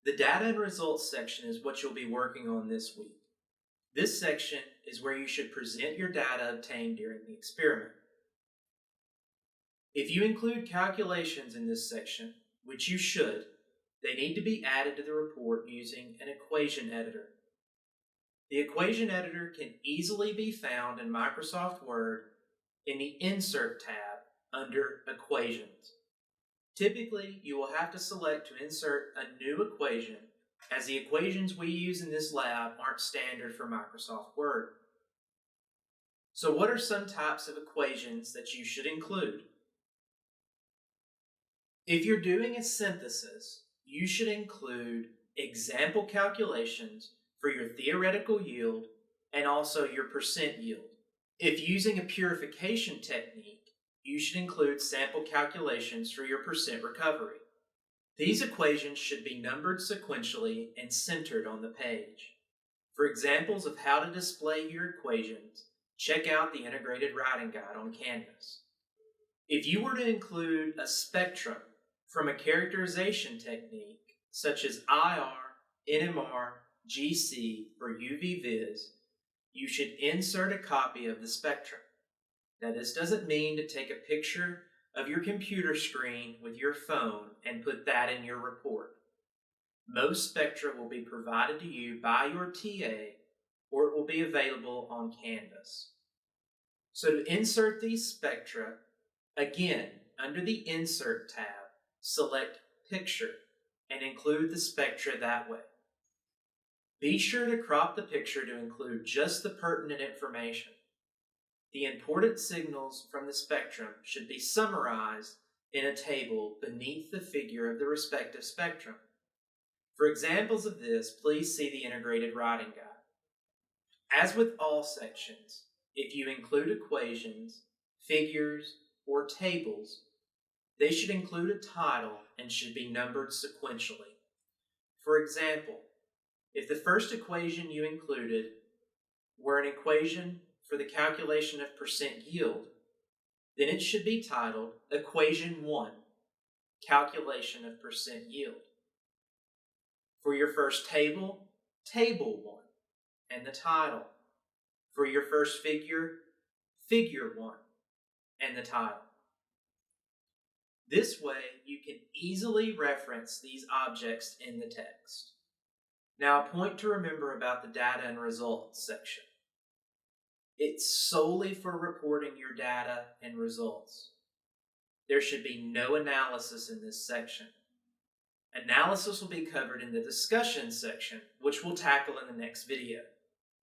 The data and results section is what you'll be working on this week. This section is where you should present your data obtained during the experiment. If you include calculations in this section, which you should, they need to be added to the report using an equation editor. The equation editor can easily be found in Microsoft Word in the Insert tab under Equations. Typically, you will have to select to insert a new equation, as the equations we use in this lab aren't standard for Microsoft Word. So what are some types of equations that you should include? If you're doing a synthesis, you should include example calculations for your theoretical yield and also your percent yield. If using a purification technique, you should include sample calculations for your percent recovery. These equations should be numbered sequentially and centered on the page. For examples of how to display your equations, check out the integrated writing guide on Canvas. If you were to include a spectrum from a characterization technique such as IR, NMR, GC, or UV-Vis, you should insert a copy of the spectrum. Now, this doesn't mean to take a picture of your computer screen with your phone and put that in your report. Most spectra will be provided to you by your TA, or it will be available on Canvas. So to insert these spectra, again, under the Insert tab, select Picture and include the spectra that way. Be sure to crop the picture to include just the pertinent information. The important signals from the spectrum should be summarized in a table beneath the figure of the respective spectrum. For examples of this, please see the integrated writing guide. As with all sections, if you include equations, figures, or tables, they should include a title and should be numbered sequentially. For example, if the first equation you included were an equation for the calculation of percent yield, then it should be titled Equation 1, Calculation of Percent Yield. For your first table, Table 1, and the title. For your first figure, Figure 1, and the title. This way, you can easily reference these objects in the text. Now, a point to remember about the data and results section. It's solely for reporting your data and results. There should be no analysis in this section. Analysis will be covered in the discussion section, which we'll tackle in the next video.